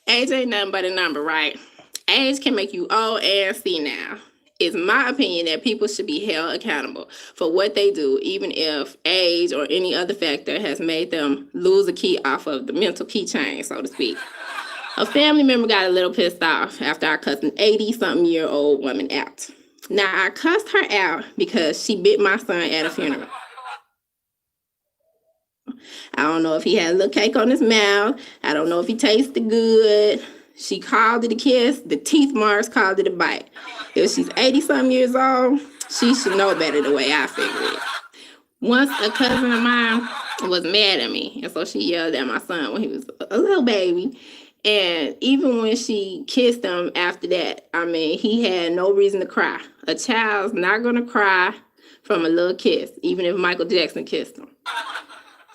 Age ain't nothing but a number, right? Age can make you old and senile. It's my opinion that people should be held accountable for what they do, even if age or any other factor has made them lose a key off of the mental keychain, so to speak. A family member got a little pissed off after I cussed an 80-something-year-old woman out. Now, I cussed her out because she bit my son at a funeral. I don't know if he had a little cake on his mouth. I don't know if he tasted good. She called it a kiss. The teeth marks called it a bite. If she's 80-something years old, she should know better the way I figure it. Once a cousin of mine was mad at me, and so she yelled at my son when he was a little baby. And even when she kissed him after that, I mean, he had no reason to cry. A child's not going to cry from a little kiss, even if Michael Jackson kissed him.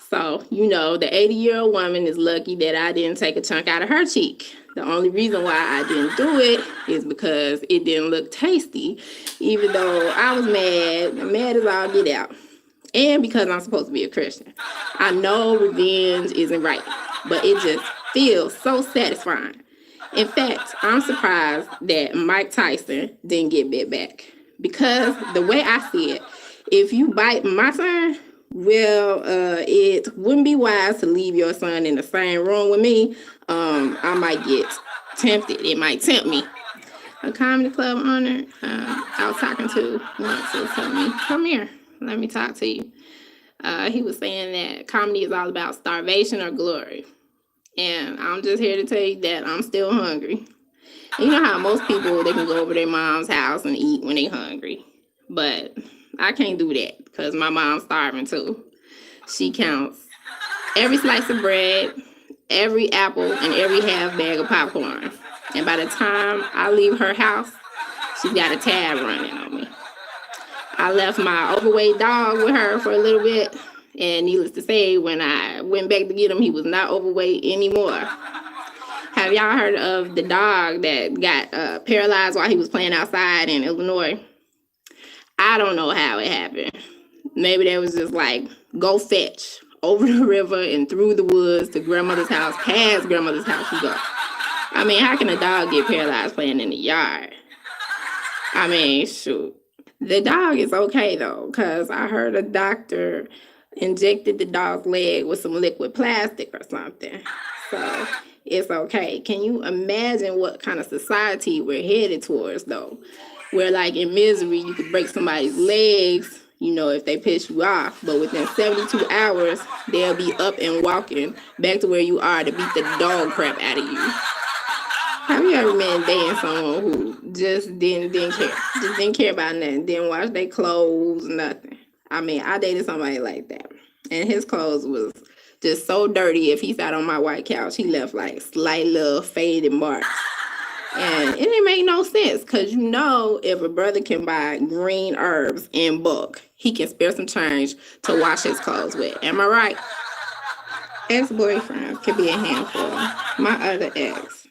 So, you know, the 80-year-old woman is lucky that I didn't take a chunk out of her cheek. The only reason why I didn't do it is because it didn't look tasty, even though I was mad as all get out. And because I'm supposed to be a Christian. I know revenge isn't right, but it just feels so satisfying. In fact, I'm surprised that Mike Tyson didn't get bit back. Because the way I see it, if you bite my son, well, it wouldn't be wise to leave your son in the same room with me. I might get tempted. It might tempt me. A comedy club owner I was talking to once was telling me, come here, let me talk to you. He was saying that comedy is all about starvation or glory. And I'm just here to tell you that I'm still hungry. You know how most people, they can go over their mom's house and eat when they're hungry. But I can't do that because my mom's starving too. She counts every slice of bread, every apple, and every half bag of popcorn. And by the time I leave her house, she's got a tab running on me. I left my overweight dog with her for a little bit. And needless to say, when I went back to get him, he was not overweight anymore. Have y'all heard of the dog that got paralyzed while he was playing outside in Illinois? I don't know how it happened. Maybe they was just like, go fetch over the river and through the woods to grandmother's house, past grandmother's house you go. I mean, how can a dog get paralyzed playing in the yard? I mean, shoot. The dog is okay, though, because I heard a doctor injected the dog's leg with some liquid plastic or something. So it's okay. Can you imagine what kind of society we're headed towards, though? Where, like, in Misery, you could break somebody's legs, you know, if they piss you off. But within 72 hours, they'll be up and walking back to where you are to beat the dog crap out of you. Have you ever been dating someone who just didn't care? Just didn't care about nothing. Didn't wash their clothes, nothing. I mean, I dated somebody like that. And his clothes was just so dirty. If he sat on my white couch, he left like slight little faded marks. And it didn't make no sense because, you know, if a brother can buy green herbs in bulk, he can spare some change to wash his clothes with. Am I right? Ex-boyfriends can be a handful. My other ex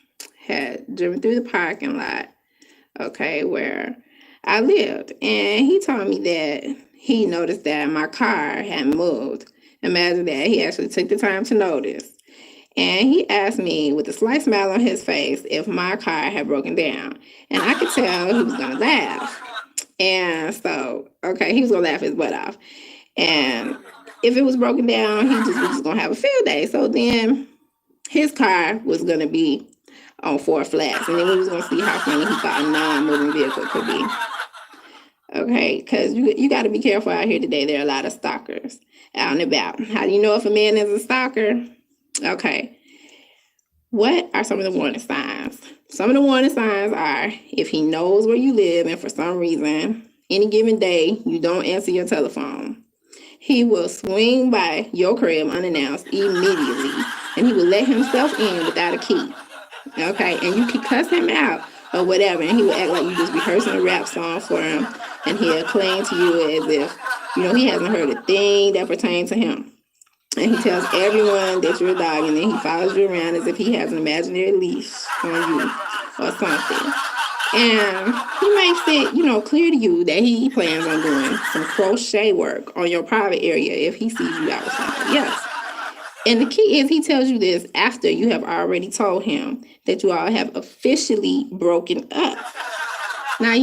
had driven through the parking lot, okay, where I lived. And he told me that he noticed that my car had moved. Imagine that. He actually took the time to notice. And he asked me with a slight smile on his face if my car had broken down. And I could tell he was going to laugh. And so, okay, he was going to laugh his butt off. And if it was broken down, he just was going to have a field day. So then his car was going to be on 4 flats. And then we was going to see how funny he thought a non-moving vehicle could be. Okay, because you got to be careful out here today. There are a lot of stalkers out and about. How do you know if a man is a stalker? Okay, what are some of the warning signs? Some of the warning signs are if he knows where you live and for some reason, any given day, you don't answer your telephone. He will swing by your crib unannounced immediately, and he will let himself in without a key. Okay, and you can cuss him out or whatever, and he will act like you just rehearsing a rap song for him, and he'll cling to you as if, you know, he hasn't heard a thing that pertains to him. And he tells everyone that you're a dog, and then he follows you around as if he has an imaginary leash on you or something. And he makes it, you know, clear to you that he plans on doing some crochet work on your private area if he sees you out with somebody else. And the key is he tells you this after you have already told him that you all have officially broken up. Now,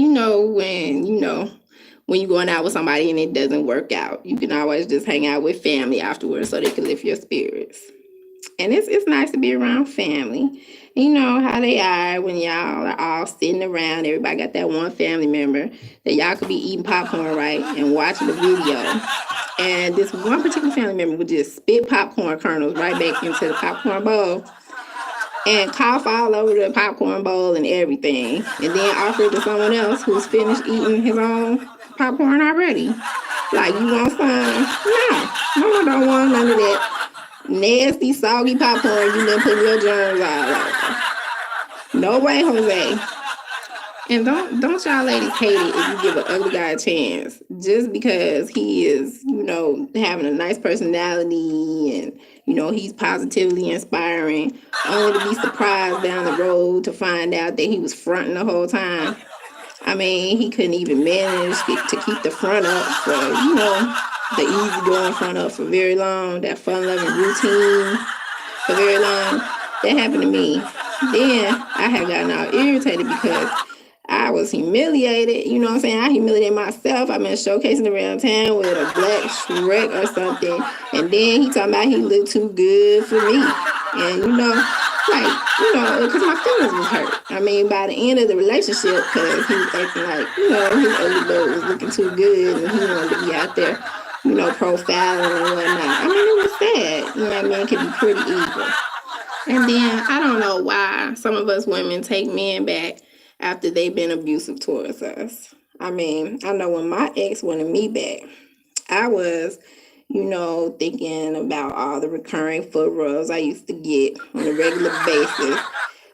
when you're going out with somebody and it doesn't work out, you can always just hang out with family afterwards so they can lift your spirits. And it's nice to be around family. You know how they are when y'all are all sitting around. Everybody got that one family member that y'all could be eating popcorn, right, and watching the video. And this one particular family member would just spit popcorn kernels right back into the popcorn bowl and cough all over the popcorn bowl and everything. And then offer it to someone else who's finished eating his own popcorn already. Like, you want some? No, I don't want none of that nasty, soggy popcorn you been putting your germs all over. No way, Jose. And don't y'all ladies hate it if you give an ugly guy a chance just because he is, having a nice personality and, he's positively inspiring, only to be surprised down the road to find out that he was fronting the whole time. I mean, he couldn't even manage to keep the front up for, the easygoing front up for very long, that fun-loving routine for very long. That happened to me. Then I had gotten all irritated because I was humiliated. You know what I'm saying? I humiliated myself. I've been showcasing around town with a black Shrek or something. And then he talking about he looked too good for me. And, because my feelings was hurt. I mean, by the end of the relationship, because he was acting like, his ugly bird was looking too good and he wanted to be out there, profiling and whatnot. I mean, it was sad. You know what I mean? It could be pretty evil. And then I don't know why some of us women take men back after they've been abusive towards us. I mean, I know when my ex wanted me back, I was, thinking about all the recurring foot rubs I used to get on a regular basis.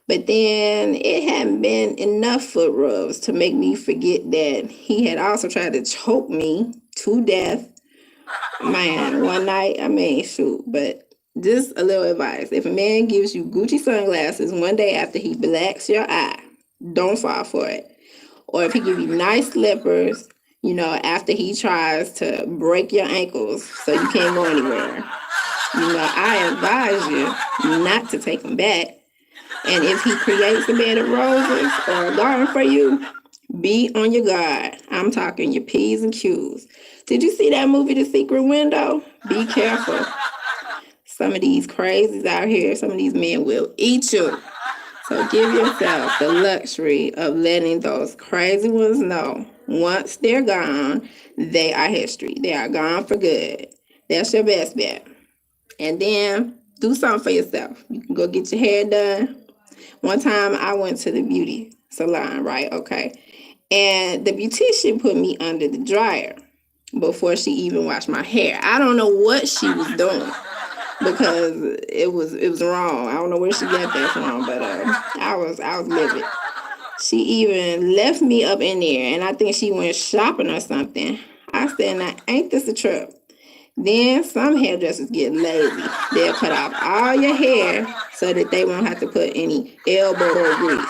But then it hadn't been enough foot rubs to make me forget that he had also tried to choke me to death. Man, one night, but just a little advice. If a man gives you Gucci sunglasses one day after he blacks your eye, don't fall for it. Or if he gives you nice slippers, after he tries to break your ankles so you can't go anywhere, I advise you not to take them back. And if he creates a bed of roses or a garden for you, be on your guard. I'm talking your P's and Q's. Did you see that movie, The Secret Window? Be careful. Some of these crazies out here, some of these men will eat you. So give yourself the luxury of letting those crazy ones know once they're gone, they are history. They are gone for good. That's your best bet. And then do something for yourself. You can go get your hair done. One time I went to the beauty salon, right? Okay. And the beautician put me under the dryer before she even washed my hair. I don't know what she was doing because it was wrong. I don't know where she got that from, but I was livid. She even left me up in there, and I think she went shopping or something. I said, now, ain't this a trip? Then some hairdressers get lazy. They'll cut off all your hair so that they won't have to put any elbow grease.